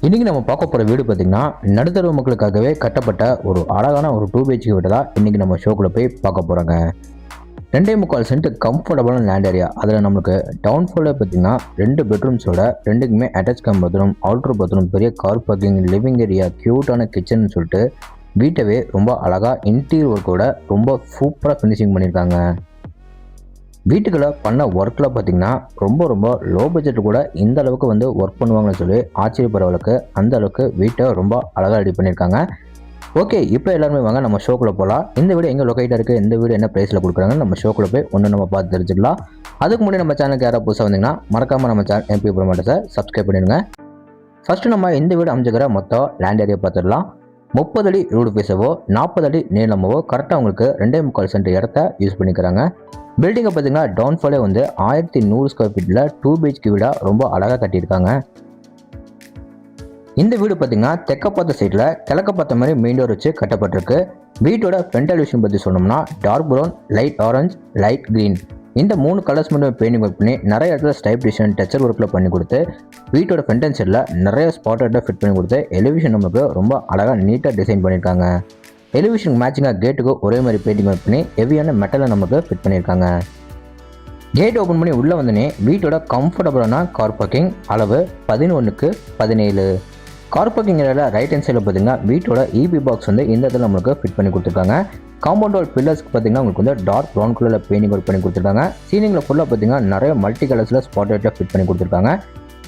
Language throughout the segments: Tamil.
இன்னைக்கு நம்ம பார்க்க போகிற வீடு பார்த்தீங்கன்னா நடுத்தர மக்களுக்காகவே கட்டப்பட்ட ஒரு அழகான ஒரு 2 BHK வீடு தான் இன்னைக்கு நம்ம ஷோக்குள்ள போய் பார்க்க போகிறோங்க. 2.25 சென்ட் கம்ஃபர்டபுளான லேண்ட் ஏரியா. அதில் நம்மளுக்கு டவுன் ஃப்ளோரில் பார்த்தீங்கன்னா 2 பெட்ரூம்ஸோட 2க்குமே attach cum bathroom, outer bathroom, பெரிய கார் பார்க்கிங், லிவிங் ஏரியா, க்யூட்டான கிச்சன் சொல்லிட்டு வீட்டவே ரொம்ப அழகாக இன்டீரியர் ஒர்க்கோட ரொம்ப சூப்பராக ஃபினிஷிங் பண்ணியிருக்காங்க. வீட்டுக்குள்ள பண்ண ஒர்க்கில் பார்த்தீங்கன்னா ரொம்ப லோ பட்ஜெட்டில் கூட இந்த அளவுக்கு வந்து ஒர்க் பண்ணுவாங்கன்னு சொல்லி ஆச்சரியப்படுற அளவுக்கு அந்த அளவுக்கு வீட்டை ரொம்ப அழகாக ரெடி பண்ணியிருக்காங்க. ஓகே, இப்போ எல்லாருமே வாங்க நம்ம ஷோக்குள்ளே போகலாம். இந்த வீடு எங்கே லொக்கேட்டாக இருக்குது, இந்த வீடு என்ன ப்ரைஸில் கொடுக்குறாங்கன்னு நம்ம ஷோக்குள்ளே போய் ஒன்று நம்ம பார்த்து தெரிஞ்சுக்கலாம். அதுக்கு முன்னாடி நம்ம சேனலுக்கு யாராவது புதுசாக வந்தீங்கன்னா மறக்காமல் நம்ம சேனல் MP ப்ரோமோட்டர்ஸை சப்ஸ்கிரைப் பண்ணிடுங்க. ஃபஸ்ட்டு நம்ம இந்த வீடு அமைஞ்சுக்கிற மொத்தம் லேண்ட் ஏரியா பார்த்துடலாம். 30 அடி ரோடு பேசவோ 40 அடி நீளமாவோ கரெக்டாக உங்களுக்கு 2.25 சென்ட் இடத்த யூஸ் பண்ணிக்கிறாங்க. பில்டிங்கை பார்த்தீங்கன்னா டவுன் ஃபாலே வந்து 1100 ஸ்கொயர் ஃபீட்டில் 2 BHK வீடாக ரொம்ப அழகாக கட்டியிருக்காங்க. இந்த வீடு பார்த்தீங்கன்னா தெற்க பார்த்த சைடில் கிழக்க பார்த்த மாதிரி மெயின் டோர் வச்சு கட்டப்பட்டிருக்கு. வீட்டோட ஃப்ரண்ட் எலிவேஷன் பற்றி சொன்னோம்னா dark brown, light orange, light green இந்த 3 கலர்ஸ் மட்டும் பெயிண்டிங் ஒர்க் பண்ணி நிறைய இடத்துல ஸ்டைப் டிசைன் டச்சர் ஒர்க்கில் பண்ணி கொடுத்து வீட்டோட ஃப்ரண்ட் அண்ட் சைடில் நிறைய ஸ்பாட்டை ஃபிட் பண்ணி கொடுத்து எலிவேஷன் நமக்கு ரொம்ப அழகாக நீட்டாக டிசைன் பண்ணியிருக்காங்க. எலிவேஷனுக்கு மேட்சிங்காக கேட்டுக்கு ஒரே மாதிரி பெயிண்டிங் ஒர்க் பண்ணி ஹெவியான மெட்டலை நமக்கு ஃபிட் பண்ணியிருக்காங்க. கேட் ஓப்பன் பண்ணி உள்ளே வந்தோடனே வீட்டோட கம்ஃபர்டபுளான கார் பார்க்கிங் அளவு 11x17. கார் பார்க்கிங் ஏரியாவில் ரைட் ஹேண்ட் சைடில் பார்த்தீங்கன்னா வீட்டோட EB பாக்ஸ் வந்து இந்த இடத்துல நம்மளுக்கு ஃபிட் பண்ணி கொடுத்துருக்காங்க. காம்பவுண்ட் வால் பில்லர்ஸ்க்கு பார்த்தீங்கன்னா உங்களுக்கு வந்து டார்க் ப்ரௌன் கலரில் பெயிண்டிங் ஒர்க் பண்ணி கொடுத்துருக்காங்க. சீலிங்கில் ஃபுல்லாக பார்த்தீங்கன்னா நிறைய மல்டி கலர்ஸில் ஸ்பாட் லைட்டில் ஃபிட் பண்ணி கொடுத்துருக்காங்க.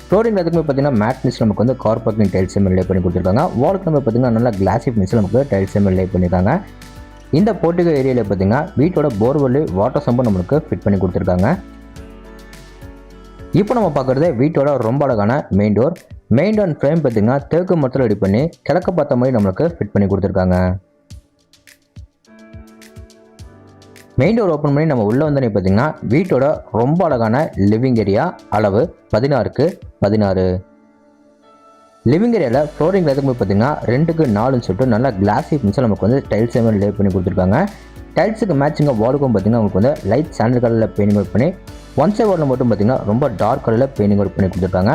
ஃப்ளோரிங் அதுக்குமே பார்த்தீங்கன்னா மேட் ஃபினிஷ் நமக்கு வந்து கார் பார்க்கிங் டைல்ஸ் லே பண்ணி கொடுத்துருக்காங்க. வாலுக்கு நம்ம பார்த்தீங்கன்னா நல்லா கிளாசி ஃபினிஷ் நமக்கு டைல்ஸ் லே பண்ணியிருக்காங்க. இந்த போர்ட்டிகோ ஏரியாவில் பார்த்தீங்கன்னா வீட்டோட போர்வெல் வாட்டர் சம்பு நம்மளுக்கு ஃபிட் பண்ணி கொடுத்துருக்காங்க. இப்போ நம்ம பார்க்குறது வீட்டோட ரொம்ப அழகான main door. Main door frame பார்த்தீங்கன்னா தேக்கு மரத்தில் ரெடி பண்ணி கிழக்க பார்த்த மாதிரி நம்மளுக்கு ஃபிட் பண்ணி கொடுத்துருக்காங்க. மெயின் டோர் ஓப்பன் பண்ணி நம்ம உள்ளே வந்தோடனே பார்த்தீங்கன்னா வீட்டோட ரொம்ப அழகான லிவிங் ஏரியா அளவு 16x16. லிவிங் ஏரியாவில் ஃப்ளோரிங் எதுக்குமே பார்த்தீங்கன்னா 2x4 சொல்லிட்டு நல்லா கிளாசி ஃபினிஷில் நமக்கு வந்து டைல்ஸ் லே பண்ணி கொடுத்துருக்காங்க. டைல்ஸுக்கு மேட்சிங்காக வாலுக்கும் பார்த்தீங்கன்னா உங்களுக்கு வந்து லைட் சாண்டல் கலரில் பெயிண்டிங் ஒர்க் பண்ணி ஒன் சைட் வாலில் மட்டும் பார்த்தீங்கன்னா ரொம்ப டார்க் கலரில் பெயிண்டிங் ஒர்க் பண்ணி கொடுத்துருக்காங்க.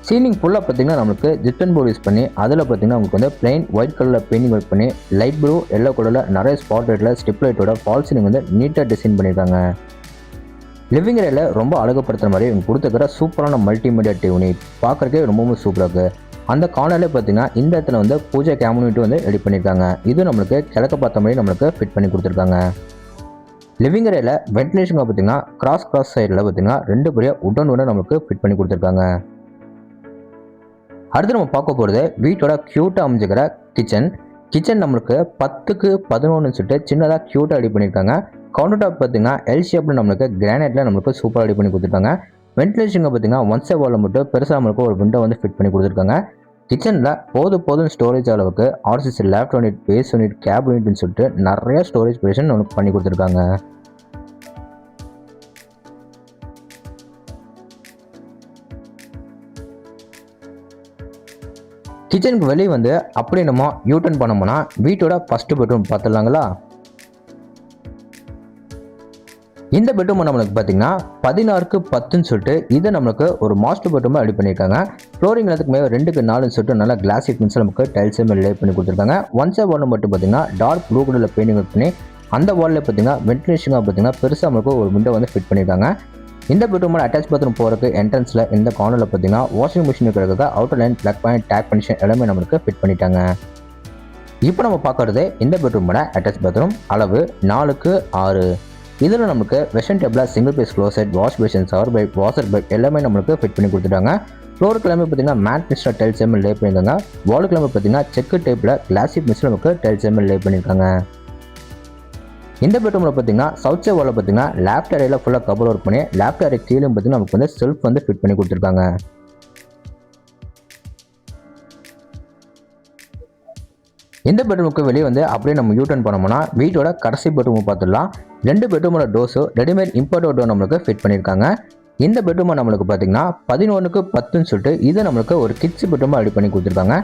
சீலிங் ஃபுல்லாக பார்த்தீங்கன்னா நம்மளுக்கு ஜிப்சன் போர்டு யூஸ் பண்ணி அதில் பார்த்தீங்கன்னா உங்களுக்கு வந்து பிளைன் ஒயிட் கலரில் பெயிண்டிங் ஒர்க் பண்ணி லைட் ப்ளூ எல்லோ கலரில் நிறைய ஸ்பாட் லைட்டில் ஸ்டிப் லைட்டோட ஃபால் சீலிங் வந்து நீட்டாக டிசைன் பண்ணியிருக்காங்க. லிவிங் ஏரியாவில் ரொம்ப அழகுப்படுத்துகிற மாதிரி இவங்க கொடுத்துக்கிற சூப்பரான மல்டிமீடியா டிவி பார்க்குறக்கே ரொம்பவும் சூப்பராக இருக்குது. அந்த கார்னரில் பார்த்தீங்கன்னா இந்த இடத்துல வந்து பூஜை கேபினெட் வந்து ரெடி பண்ணியிருக்காங்க. இது நம்மளுக்கு கிழக்க பார்த்த மாதிரி நம்மளுக்கு ஃபிட் பண்ணி கொடுத்துருக்காங்க. லிவிங் ஏரியாவில் வென்டிலேஷன் பார்த்தீங்கன்னா கிராஸ் சைடில் பார்த்தீங்கன்னா 2 பெரிய உடன் நம்மளுக்கு ஃபிட் பண்ணி கொடுத்துருக்காங்க. அடுத்து நம்ம பார்க்க போகிறது வீட்டோட க்யூட்டாக அமைஞ்சுக்கிற கிச்சன் நம்மளுக்கு 10x11 சொல்லிட்டு சின்னதாக க்யூட்டாக ரெடி பண்ணியிருக்காங்க. கவுண்டர் டாப் பார்த்தீங்கன்னா எல் ஷேப்பில் நம்மளுக்கு கிரானைட்டில் நம்மளுக்கு சூப்பராக ரெடி பண்ணி கொடுத்துருக்காங்க. வென்டிலேஷனுக்கு பார்த்தீங்கன்னா ஒன் சைட் வாலில் மட்டும் பெருசாக நம்மளுக்கு ஒரு விண்டோ வந்து ஃபிட் பண்ணி கொடுத்துருக்காங்க. கிச்சனில் போதும் ஸ்டோரேஜ் அளவுக்கு RCC laptop unit, base unit, cap யூனிட்னு சொல்லிட்டு நிறைய ஸ்டோரேஜ் பொசிஷன் நம்மளுக்கு பண்ணி கொடுத்துருக்காங்க. கிச்சனுக்கு வெளியே வந்து அப்படி நம்ம யூட்டர்ன் பண்ணோம்னா வீட்டோட ஃபர்ஸ்ட் பெட்ரூம் பார்த்துடலாங்களா. இந்த பெட்ரூம் நம்மளுக்கு பார்த்தீங்கன்னா 16x10 சொல்லிட்டு இதை நம்மளுக்கு ஒரு மாஸ்டர் பெட்ரூமாக ரெடி பண்ணியிருக்காங்க. ஃப்ளோரிங் அதுக்கு மேலே 2x4 சொல்லிட்டு நல்லா கிளாசி ஃபினிஷ் நமக்கு டைல்ஸ் லே பண்ணி கொடுத்துருக்காங்க. ஒன் சைட் வால் மட்டும் பார்த்தீங்கன்னா டார்க் ப்ளூ கலரில் பெயிண்டிங் ஒர்க் பண்ணி அந்த வாலில் பார்த்தீங்கன்னா வென்டிலேஷனாக பார்த்தீங்கன்னா பெருசாக நம்மளுக்கு ஒரு விண்டோ வந்து ஃபிட் பண்ணியிருக்காங்க. இந்த பெட்ரூமோட அட்டாச் பாத்ரூம் போகிறதுக்கு என்ட்ரன்ஸில் இந்த கார்னரில் பார்த்தீங்கன்னா வாஷிங் மிஷின் இருக்கிறதுக்கு outer line, plug point, take connection எல்லாமே நம்மளுக்கு ஃபிட் பண்ணிட்டாங்க. இப்போ நம்ம பார்க்குறது இந்த பெட்ரூமோட அட்டாச் பாத்ரூம் அளவு 4x6. இதில் நமக்கு வெஸ்டர்ன் டேபிளில் single piece closet, wash basin, shower pipe, washer pipe எல்லாமே நம்மளுக்கு ஃபிட் பண்ணி கொடுத்துட்டாங்க. ஃப்ளோருக்கு எல்லாமே பார்த்தீங்கன்னா மேட் மிஸ்டர் டைல்ஸ் லே பண்ணியிருக்காங்க. வாலுக்கு எல்லாமே பார்த்தீங்கன்னா செக்கு டைப்பில் கிளாசி மிஸ்டர் நமக்கு டைல்ஸ் லே பண்ணியிருக்காங்க. இந்த பெட்ரூமில் பார்த்தீங்கன்னா சவுத் சைட் வாலில் பார்த்தீங்கன்னா லேப்ட் ஏரியாவில் ஃபுல்லாக கபோர்ட் ஒர்க் பண்ணி லேப்ட் ஏரியா கீழே பார்த்தீங்கன்னா நமக்கு வந்து செல்ஃப் வந்து ஃபிட் பண்ணி கொடுத்துருக்காங்க. இந்த பெட்ரூமுக்கு வெளியே வந்து அப்படியே நம்ம யூட்டர்ன் பண்ணோம்னா வீட்டோட கடைசி பெட்ரூம் பார்த்துடலாம். 2 பெட்ரூமோட டோர்ஸும் ரெடிமேட் இம்போர்ட் டோர் நம்மளுக்கு ஃபிட் பண்ணியிருக்காங்க. இந்த பெட்ரூமை நம்மளுக்கு பார்த்தீங்கன்னா 11x10 சொல்லிட்டு இதை நம்மளுக்கு ஒரு கிட்ஸ் பெட்ரூமாக ரெடி பண்ணி கொடுத்துருக்காங்க.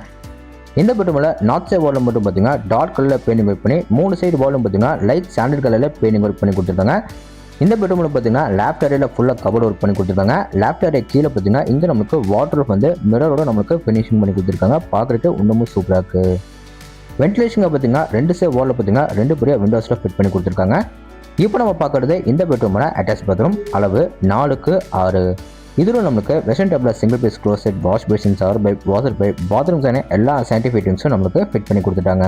இந்த பெட்ரூமில் நார்த் சைட் வாலும் மட்டும் பார்த்தீங்கன்னா டார்க் கலரில் பெயிண்டிங் ஒர்க் பண்ணி 3 சைடு வாலும் பார்த்தீங்கன்னா லைட் சாண்டல் கலரில் பெயிண்டிங் ஒர்க் பண்ணி கொடுத்துருக்காங்க. இந்த பெட்ரூமில் பார்த்தீங்கன்னா லேப்ட் ஏரியாவில் ஃபுல்லாக கபோர்ட் ஒர்க் பண்ணி கொடுத்துருக்காங்க. லேப்ட் ஏரியா கீழே பார்த்தீங்கன்னா இங்கே நமக்கு வாட்டர் வந்து மிரரோட நமக்கு ஃபினிஷிங் பண்ணி கொடுத்துருக்காங்க. பார்க்குறதுக்கு இன்னமும் சூப்பராக இருக்குது. வென்டிலேஷனுக்கு பார்த்தீங்கன்னா 2 சைடு வாலில் பார்த்தீங்கன்னா 2 பெரிய விண்டோஸில் ஃபிட் பண்ணி கொடுத்துருக்காங்க. இப்போ நம்ம பார்க்குறது இந்த பெட்ரூமோட அட்டாச் பாத்ரூம். அளவு 4:6. இதில் நமக்கு வெஸ்டர்ன் டைப்பில் single piece closet, wash basin, shower pipe, water pipe, bathroom சான எல்லா சானிட்டரி ஃபிட்டிங்ஸும் நமக்கு ஃபிட் பண்ணி கொடுத்துட்டாங்க.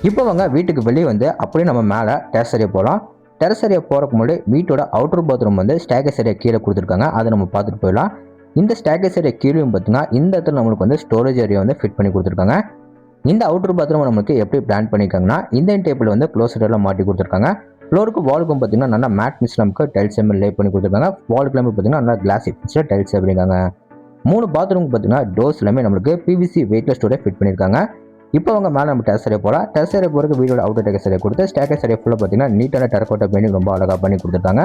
இப்போ அவங்க வீட்டுக்கு வெளியே வந்து அப்படியே நம்ம மேலே டெரஸ் ஏரியா போகலாம். டெரஸ் ஏரியா போகிறக்கு முன்னாடி வீட்டோட அவுட்டர் பாத்ரூம் வந்து ஸ்டேர்கேஸ் ஏரியா கீழே கொடுத்துருக்காங்க. அதை நம்ம பார்த்துட்டு போயிடலாம். இந்த ஸ்டேர்கேஸ் ஏரியா கீழேயும் பார்த்தீங்கன்னா இந்த இடத்துல நம்மளுக்கு வந்து ஸ்டோரேஜ் ஏரியா வந்து ஃபிட் பண்ணி கொடுத்துருக்காங்க. இந்த அவுட்டர் பாத்ரூம் நமக்கு எப்படி பிளான் பண்ணியிருக்காங்கன்னா இந்த டேபிள் வந்து க்ளோசர் எல்லாம் மாட்டி கொடுத்துருக்காங்க. ஃப்ளோருக்கும் வாலுக்கும் பார்த்தீங்கன்னா நல்லா மேட் மிக்ஸ் நமக்கு டைல்ஸ் லே பண்ணி கொடுத்துருக்காங்க. வாலுக்கு பார்த்தீங்கன்னா நல்லா கிளாசி ஃபிக்ஸ்டாக டைல்ஸ் பண்ணியிருக்காங்க. 3 பாத்ரூமுக்கு பார்த்தீங்கன்னா டோர்ஸ் எல்லாமே நம்மளுக்கு பிவிசி வெயிட்லெஸ் ஸ்டோரேஜ் ஃபிட் பண்ணியிருக்காங்க. இப்போ அவங்க மேலே நம்ம டெரஸ் ஏரியா போகலாம். டெரஸ் ஏரியா போகிறதுக்கு வீடோட அவுட்டர் டெரஸ் ஏரியா கொடுத்து ஸ்டேர்கேஸ் ஏரியா ஃபுல்லாக பார்த்தீங்கன்னா நீட்டான டெரக்கோட்டா பெயிண்டிங் ரொம்ப அழகாக பண்ணி கொடுத்துருக்காங்க.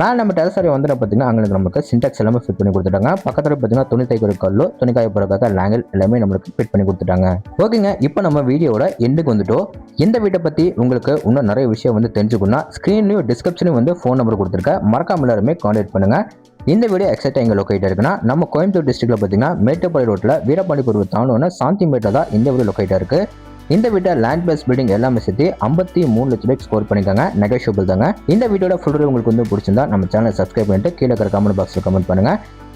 மேலே நம்ம டெரஸ் ஏரியா வந்து பார்த்தீங்கன்னா அங்கே நமக்கு சின்டாக்ஸ் எல்லாமே ஃபிட் பண்ணி கொடுத்துட்டாங்க. பக்கத்தில் பார்த்தீங்கன்னா துணி தைக்கிற கல்லோ துணி காய போகிறதுக்காக லேங்கல் எல்லாமே நம்மளுக்கு ஃபிட் பண்ணி கொடுத்துட்டாங்க. ஓகேங்க, இப்போ நம்ம வீடியோட எண்டுக்கு வந்துட்டோம். இந்த வீட்டை பற்றி உங்களுக்கு இன்னும் நிறைய விஷயம் வந்து தெரிஞ்சுக்கணும்னா ஸ்க்ரீன்லையும் டிஸ்கிரிப்ஷனையும் வந்து ஃபோன் நம்பர் கொடுத்துருக்கேன். மறக்காம எல்லாருமே கான்டாக்ட் பண்ணுங்கள். இந்த வீடியோ எக்ஸாக்டாக எங்கே லொக்கேட் இருக்குன்னா நம்ம கோயம்புத்தூர் டிஸ்ட்ரிக்ட்டில் பார்த்தீங்கன்னா மேட்டுப்பாளையம் ரோட்டில் வீரபாண்டிபுரம் தாண்டோன்னு சாந்தி மேட்டில் தான் இந்த வீடியோ லொக்கேட்டாக இருக்குது. இந்த வீட்டை லேண்ட் பேஸ் பில்டிங் எல்லாமே சேர்த்து 53 லட்சம் ரூபாய்க்கு ஸ்கோர் பண்ணியிருக்காங்க. நெகோஷியபிள் தாங்க. இந்த வீடியோட ஃபுல் ரிவ்யூ உங்களுக்கு வந்து பிடிச்சிருந்தா நம்ம சேனலை சப்ஸ்கிரைப் பண்ணிட்டு கீழே இருக்கிற கமெண்ட் பாக்ஸில் கமெண்ட் பண்ணுங்க.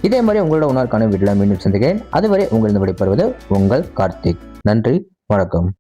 இதே மாதிரி உங்களோட உணர்க்கான வீட்டில் மீண்டும் சந்திக்கிறேன். அதுவரை உங்களிருந்து விடைபெறுவது உங்கள் கார்த்திக். நன்றி, வணக்கம்.